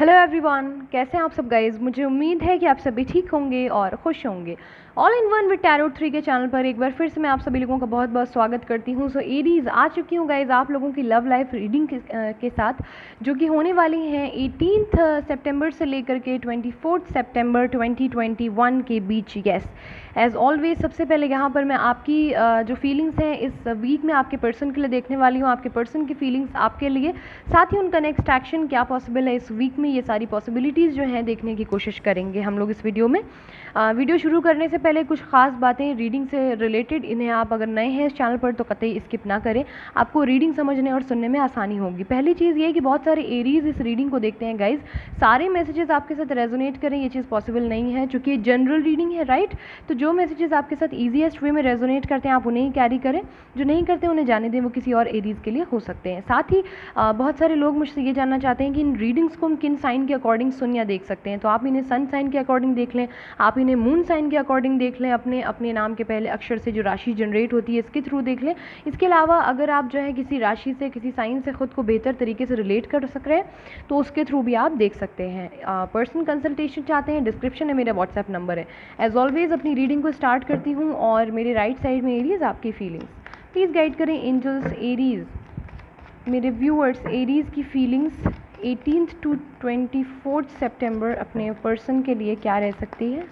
Hello everyone, कैसे हैं आप सब गाइज। मुझे उम्मीद है कि आप सभी ठीक होंगे और खुश होंगे। All in one with tarot 3 के चैनल पर एक बार फिर से मैं आप सभी लोगों का बहुत बहुत स्वागत करती हूँ। सो एरीज आ चुकी हूँ गाइज आप लोगों की लव लाइफ रीडिंग के साथ, जो कि होने वाली हैं 18 सितंबर से लेकर के 24 सितंबर 2021 के बीच। यस, एज ऑलवेज सबसे पहले यहाँ पर मैं आपकी जो फीलिंग्स हैं इस वीक में आपके पर्सन के लिए देखने वाली हूँ, आपके पर्सन की फीलिंग्स आपके लिए, साथ ही उनका नेक्स्ट एक्शन क्या पॉसिबल है इस वीक में। ये सारी पॉसिबिलिटीज़ जो हैं देखने की कोशिश करेंगे हम लोग इस वीडियो में। वीडियो शुरू करने से पहले कुछ खास बातें रीडिंग से रिलेटेड, इन्हें आप अगर नए हैं इस चैनल पर तो कतई स्किप ना करें, आपको रीडिंग समझने और सुनने में आसानी होगी। पहली चीज़ ये कि बहुत सारे एरीज इस रीडिंग को देखते हैं गाइज, सारे मैसेजेस आपके साथ रेजोनेट करें ये चीज़ पॉसिबल नहीं है, चूँकि जनरल रीडिंग है राइट। तो जो मैसेजेस आपके साथ ईजीएस्ट वे में रेजोनेट करते हैं आप उन्हें ही कैरी करें, जो नहीं करते उन्हें जाने दें, वो किसी और एरीज के लिए हो सकते हैं। साथ ही बहुत सारे लोग मुझसे ये जानना चाहते हैं कि इन रीडिंग्स को हम किन साइन के अकॉर्डिंग सुन या देख सकते हैं। तो आप इन्हें सन साइन के अकॉर्डिंग देख लें, आप इन्हें मून साइन के अकॉर्डिंग देख लें, अपने अपने नाम के पहले अक्षर से जो राशि जनरेट होती है इसके थ्रू देख लें। इसके अलावा अगर आप जो है किसी राशि से, किसी साइन से खुद को बेहतर तरीके से रिलेट कर सक रहे हैं तो उसके थ्रू भी आप देख सकते हैं। पर्सनल कंसल्टेशन चाहते हैं, डिस्क्रिप्शन में मेरा व्हाट्सएप नंबर है। एज ऑलवेज अपनी रीडिंग को स्टार्ट करती हूँ और मेरे राइट साइड में एरीज आपकी फीलिंग्स, प्लीज़ गाइड करें एंजल्स एरीज, मेरे व्यूअर्स एरीज की फीलिंग्स 18 टू 24 सितंबर अपने पर्सन के लिए क्या रह सकती है।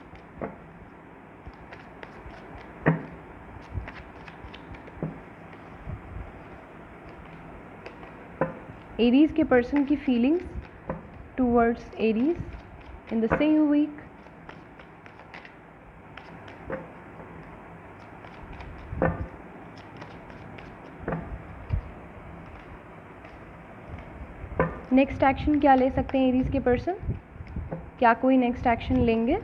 एरीज के पर्सन की feelings towards Aries in the same week. Next action क्या ले सकते हैं एरीज के पर्सन, क्या कोई नेक्स्ट एक्शन लेंगे।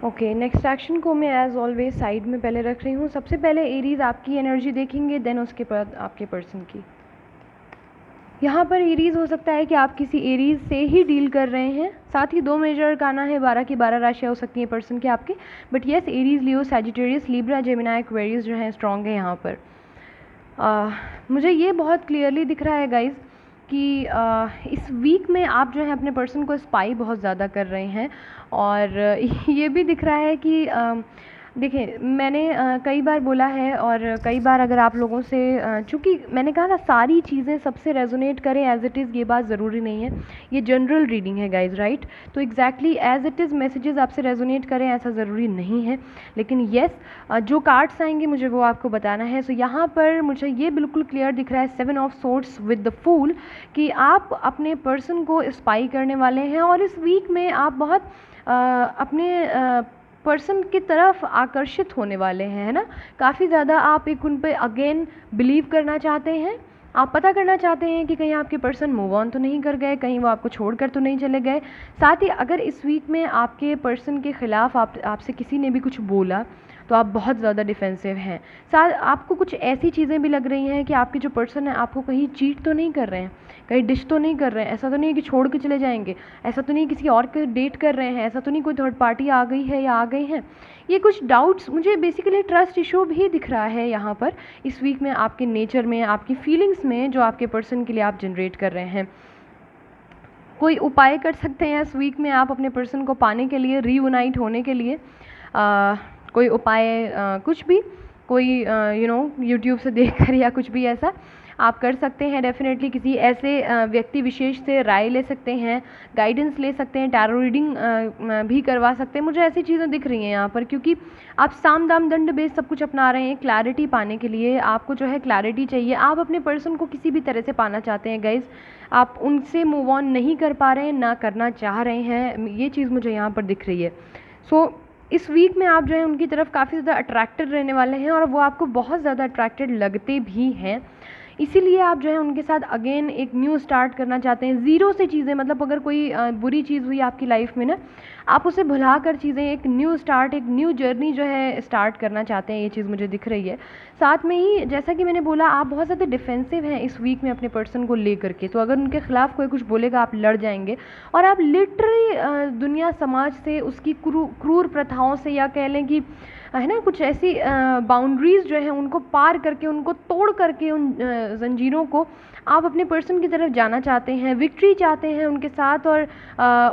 ओके, नेक्स्ट एक्शन को मैं एज ऑलवेज साइड में पहले रख रही हूँ। सबसे पहले एरीज आपकी एनर्जी देखेंगे, देन उसके बाद आपके पर्सन की। यहाँ पर एरीज हो सकता है कि आप किसी एरीज से ही डील कर रहे हैं, साथ ही 2 मेजर अरकाना है, 12 की 12 राशियाँ हो सकती हैं पर्सन के आपके। But yes, Aries, Leo, Sagittarius, Libra, Gemini, Aquarius जो हैं स्ट्रॉन्ग है यहाँ पर। मुझे ये बहुत क्लियरली दिख रहा है गाइज कि इस वीक में आप जो है अपने पर्सन को स्पाई बहुत ज़्यादा कर रहे हैं। और ये भी दिख रहा है कि देखिए, मैंने कई बार बोला है और कई बार अगर आप लोगों से चूँकि मैंने कहा ना सारी चीज़ें सबसे रेजोनेट करें एज इट इज़, ये बात ज़रूरी नहीं है, ये जनरल रीडिंग है गाइज राइट। तो exactly as it is messages आपसे रेजोनेट करें ऐसा ज़रूरी नहीं है, लेकिन येस जो कार्ड्स आएंगे मुझे वो आपको बताना है। सो यहाँ पर मुझे ये बिल्कुल क्लियर दिख रहा है 7 of swords with the fool कि आप अपने पर्सन को स्पाई करने वाले हैं और इस वीक में आप बहुत अपने पर्सन की तरफ आकर्षित होने वाले हैं, है ना। काफ़ी ज़्यादा आप एक उन पे अगेन बिलीव करना चाहते हैं, आप पता करना चाहते हैं कि कहीं आपके पर्सन मूव ऑन तो नहीं कर गए, कहीं वो आपको छोड़कर तो नहीं चले गए। साथ ही अगर इस वीक में आपके पर्सन के ख़िलाफ़ आपसे किसी ने भी कुछ बोला तो आप बहुत ज़्यादा डिफेंसिव हैं। साथ आपको कुछ ऐसी चीज़ें भी लग रही हैं कि आपके जो पर्सन है आपको कहीं चीट तो नहीं कर रहे हैं, कहीं डिश तो नहीं कर रहे हैं, ऐसा तो नहीं कि छोड़ के चले जाएंगे, ऐसा तो नहीं किसी और के डेट कर रहे हैं, ऐसा तो नहीं कोई थर्ड पार्टी आ गई है या आ गई हैं। ये कुछ डाउट्स, मुझे बेसिकली ट्रस्ट इशू भी दिख रहा है यहाँ पर इस वीक में आपके नेचर में, आपकी फीलिंग्स में जो आपके पर्सन के लिए आप जनरेट कर रहे हैं। कोई उपाय कर सकते हैं इस वीक में आप अपने पर्सन को पाने के लिए, रीयूनाइट होने के लिए। कोई उपाय कुछ भी, कोई यूट्यूब से देखकर या कुछ भी ऐसा आप कर सकते हैं। डेफिनेटली किसी ऐसे व्यक्ति विशेष से राय ले सकते हैं, गाइडेंस ले सकते हैं, टैरो रीडिंग भी करवा सकते हैं। मुझे ऐसी चीज़ें दिख रही हैं यहाँ पर, क्योंकि आप साम दाम दंड बेस सब कुछ अपना रहे हैं क्लैरिटी पाने के लिए। आपको जो है क्लैरिटी चाहिए, आप अपने पर्सन को किसी भी तरह से पाना चाहते हैं गाइज, आप उनसे मूव ऑन नहीं कर पा रहे हैं, ना करना चाह रहे हैं, ये चीज़ मुझे यहाँ पर दिख रही है। सो इस वीक में आप जो है उनकी तरफ काफ़ी ज़्यादा अट्रैक्टेड रहने वाले हैं और वो आपको बहुत ज़्यादा अट्रैक्टेड लगते भी हैं। इसीलिए आप जो है उनके साथ अगेन एक न्यू स्टार्ट करना चाहते हैं, ज़ीरो से चीज़ें, मतलब अगर कोई बुरी चीज़ हुई आपकी लाइफ में ना, आप उसे भुला कर चीज़ें, एक न्यू स्टार्ट, एक न्यू जर्नी जो है स्टार्ट करना चाहते हैं, ये चीज़ मुझे दिख रही है। साथ में ही जैसा कि मैंने बोला, आप बहुत ज़्यादा डिफेंसिव हैं इस वीक में अपने पर्सन को लेकर के। तो अगर उनके खिलाफ़ कोई कुछ बोलेगा आप लड़ जाएंगे और आप लिटरली दुनिया समाज से, उसकी क्रूर प्रथाओं से, या कह लें कि है ना, कुछ ऐसी बाउंड्रीज़ जो हैं उनको पार करके, उनको तोड़ करके, उन ज़ंजीरों को आप अपने पर्सन की तरफ जाना चाहते हैं, विक्ट्री चाहते हैं उनके साथ, और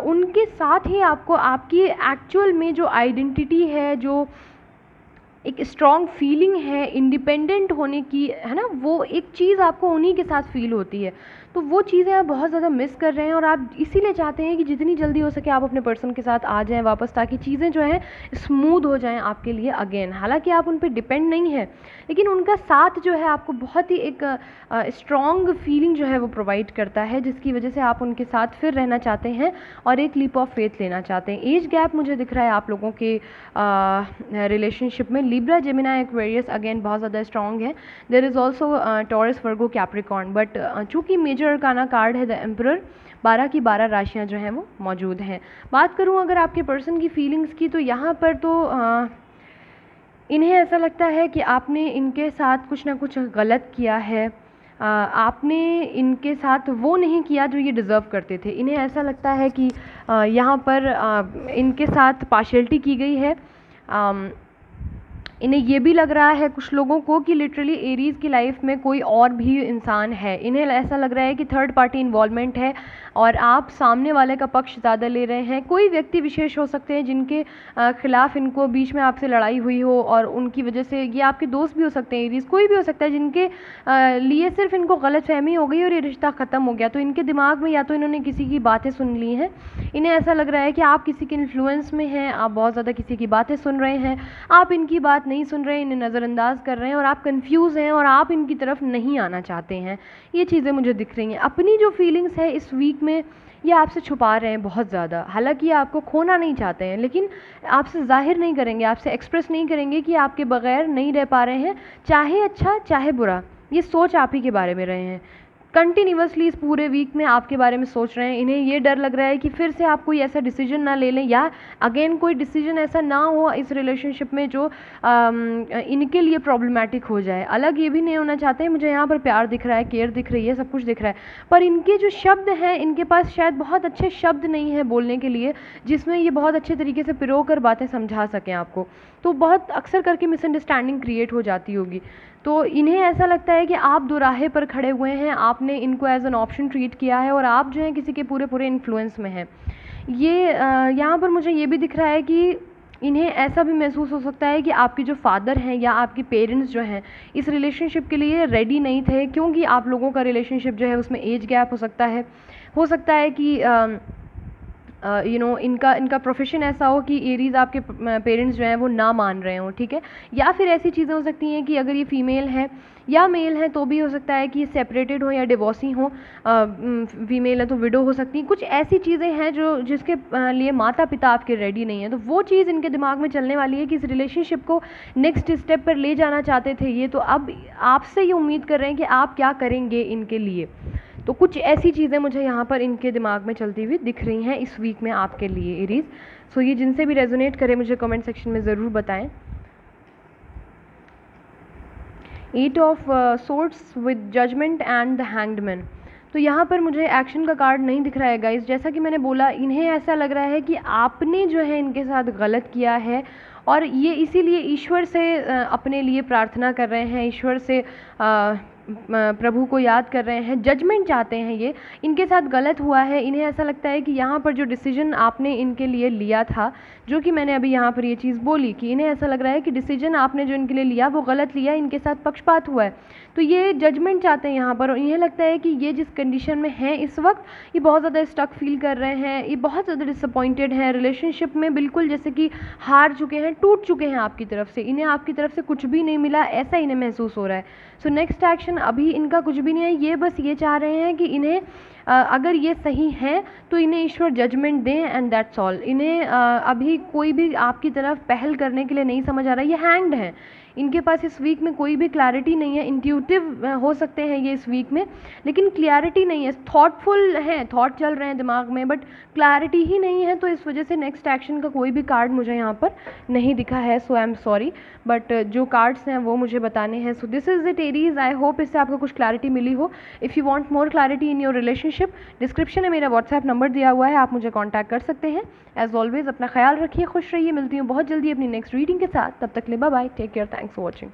उनके साथ ही आपको आपकी एक्चुअल में जो आइडेंटिटी है, जो एक स्ट्रॉन्ग फीलिंग है इंडिपेंडेंट होने की, है ना, वो एक चीज़ आपको उन्हीं के साथ फील होती है। तो वो चीज़ें आप बहुत ज़्यादा मिस कर रहे हैं, और आप इसीलिए चाहते हैं कि जितनी जल्दी हो सके आप अपने पर्सन के साथ आ जाएं वापस, ताकि चीज़ें जो हैं स्मूथ हो जाएं आपके लिए अगेन। हालांकि आप उन पर डिपेंड नहीं है, लेकिन उनका साथ जो है आपको बहुत ही एक स्ट्रॉन्ग फीलिंग जो है वो प्रोवाइड करता है, जिसकी वजह से आप उनके साथ फिर रहना चाहते हैं और एक लीप ऑफ फेथ लेना चाहते हैं। एज गैप मुझे दिख रहा है आप लोगों के रिलेशनशिप में। लिब्रा, जेमिनी, एक्वेरियस अगेन बहुत ज़्यादा स्ट्रॉन्ग है। There is also Taurus, Virgo, Capricorn, but चूँकि मेजर अरकाना कार्ड है द एम्परर, 12 की 12 राशियाँ जो हैं वो मौजूद हैं। बात करूँ अगर आपके पर्सन की फीलिंग्स की, तो यहाँ पर तो इन्हें ऐसा लगता है कि आपने इनके साथ कुछ ना कुछ गलत किया है, आपने इनके साथ वो नहीं किया जो ये डिज़र्व करते थे। इन्हें ऐसा लगता है कि यहाँ पर इनके साथ पार्शियलिटी की गई है। इन्हें ये भी लग रहा है कुछ लोगों को कि लिटरली एरीज़ की लाइफ में कोई और भी इंसान है। इन्हें ऐसा लग रहा है कि थर्ड पार्टी इन्वॉल्वमेंट है और आप सामने वाले का पक्ष ज़्यादा ले रहे हैं। कोई व्यक्ति विशेष हो सकते हैं जिनके खिलाफ इनको बीच में आपसे लड़ाई हुई हो, और उनकी वजह से, ये आपके दोस्त भी हो सकते हैं एरीज़, कोई भी हो सकता है जिनके लिए सिर्फ इनको गलतफहमी हो गई और ये रिश्ता ख़त्म हो गया। तो इनके दिमाग में या तो इन्होंने किसी की बातें सुन ली हैं, इन्हें ऐसा लग रहा है कि आप किसी के इन्फ्लुएंस में हैं, आप बहुत ज़्यादा किसी की बातें सुन रहे हैं, आप इनकी बात नहीं सुन रहे हैं, इन्हें नज़रअंदाज कर रहे हैं, और आप कंफ्यूज हैं और आप इनकी तरफ नहीं आना चाहते हैं। ये चीज़ें मुझे दिख रही हैं। अपनी जो फीलिंग्स है इस वीक में ये आपसे छुपा रहे हैं बहुत ज़्यादा। हालांकि ये आपको खोना नहीं चाहते हैं, लेकिन आपसे जाहिर नहीं करेंगे, आपसे एक्सप्रेस नहीं करेंगे कि आपके बगैर नहीं रह पा रहे हैं, चाहे अच्छा चाहे बुरा। ये सोच आप ही के बारे में रहे हैं, कंटिन्यूसली इस पूरे वीक में आपके बारे में सोच रहे हैं। इन्हें ये डर लग रहा है कि फिर से आप कोई ऐसा डिसीजन ना ले लें, या अगेन कोई डिसीजन ऐसा ना हो इस रिलेशनशिप में जो इनके लिए प्रॉब्लमेटिक हो जाए। अलग ये भी नहीं होना चाहते हैं। मुझे यहाँ पर प्यार दिख रहा है, केयर दिख रही है, सब कुछ दिख रहा है, पर इनके जो शब्द हैं, इनके पास शायद बहुत अच्छे शब्द नहीं है बोलने के लिए जिसमें ये बहुत अच्छे तरीके से पिरो कर बातें समझा सकें आपको। तो बहुत अक्सर करके मिसअंडरस्टैंडिंग क्रिएट हो जाती होगी। तो इन्हें ऐसा लगता है कि आप दोराहे पर खड़े हुए हैं, आपने इनको एज एन ऑप्शन ट्रीट किया है, और आप जो हैं किसी के पूरे पूरे इन्फ्लुएंस में हैं। ये यहाँ पर मुझे ये भी दिख रहा है कि इन्हें ऐसा भी महसूस हो सकता है कि आपके जो फादर हैं या आपके पेरेंट्स जो हैं इस रिलेशनशिप के लिए रेडी नहीं थे, क्योंकि आप लोगों का रिलेशनशिप जो है उसमें एज गैप हो सकता है कि इनका प्रोफेशन ऐसा हो कि एरीज़ आपके पेरेंट्स जो हैं वो ना मान रहे हों, ठीक है। या फिर ऐसी चीज़ें हो सकती हैं कि अगर ये फीमेल है या मेल है तो भी हो सकता है कि ये सेपरेटेड हो या डिवोर्सी हो। फीमेल है तो विडो हो सकती हैं। कुछ ऐसी चीज़ें हैं जो जिसके लिए माता पिता आपके रेडी नहीं है। तो वो चीज़ इनके दिमाग में चलने वाली है कि इस रिलेशनशिप को नेक्स्ट स्टेप पर ले जाना चाहते थे ये, तो अब आपसे ये उम्मीद कर रहे हैं कि आप क्या करेंगे इनके लिए। तो कुछ ऐसी चीज़ें मुझे यहाँ पर इनके दिमाग में चलती हुई दिख रही हैं इस वीक में आपके लिए एरीज़। सो ये जिनसे भी रेजोनेट करे मुझे कमेंट सेक्शन में ज़रूर बताएं। 8 of swords with judgement and the hanged man. तो यहाँ पर मुझे एक्शन का कार्ड नहीं दिख रहा है गाइस। जैसा कि मैंने बोला, इन्हें ऐसा लग रहा है कि आपने जो है इनके साथ गलत किया है, और ये इसीलिए ईश्वर से अपने लिए प्रार्थना कर रहे हैं, ईश्वर से प्रभु को याद कर रहे हैं, जजमेंट चाहते हैं। ये इनके साथ गलत हुआ है। इन्हें ऐसा लगता है कि यहाँ पर जो डिसीजन आपने इनके लिए लिया था, जो कि मैंने अभी यहाँ पर ये चीज़ बोली कि इन्हें ऐसा लग रहा है कि डिसीजन आपने जो इनके लिए लिया वो गलत लिया, इनके साथ पक्षपात हुआ है। तो ये जजमेंट चाहते हैं यहाँ पर, और इन्हें लगता है कि ये जिस कंडीशन में हैं इस वक्त, ये बहुत ज़्यादा स्टक फील कर रहे हैं, ये बहुत ज़्यादा डिसअपॉइंटेड हैं रिलेशनशिप में, बिल्कुल जैसे कि हार चुके हैं, टूट चुके हैं आपकी तरफ से। इन्हें आपकी तरफ से कुछ भी नहीं मिला, ऐसा इन्हें महसूस हो रहा है। सो नेक्स्ट एक्शन अभी इनका कुछ भी नहीं है। ये बस ये चाह रहे हैं कि इन्हें अगर ये सही है तो इन्हें ईश्वर जजमेंट दें, एंड दैट्स ऑल। इन्हें अभी कोई भी आपकी तरफ पहल करने के लिए नहीं समझ आ रहा है। ये हैंग्ड हैं, इनके पास इस वीक में कोई भी क्लैरिटी नहीं है। इंट्यूटिव हो सकते हैं ये इस वीक में, लेकिन क्लैरिटी नहीं है। थॉटफुल हैं, थॉट चल रहे हैं दिमाग में, बट क्लैरिटी ही नहीं है, तो इस वजह से नेक्स्ट एक्शन का कोई भी कार्ड मुझे यहाँ पर नहीं दिखा है। सो आई एम सॉरी, बट जो कार्ड्स हैं वो मुझे बताने हैं। So this is it Aries, I hope इससे आपको कुछ क्लैरिटी मिली हो। If you want more clarity in your relationship, description में मेरा व्हाट्सएप नंबर दिया हुआ है, आप मुझे कॉन्टैक्ट कर सकते हैं। एज ऑलवेज अपना ख्याल रखिए, खुश रहिए, मिलती हूँ बहुत जल्दी अपनी नेक्स्ट रीडिंग के साथ। तब तक ले bye bye, take care, thanks for watching.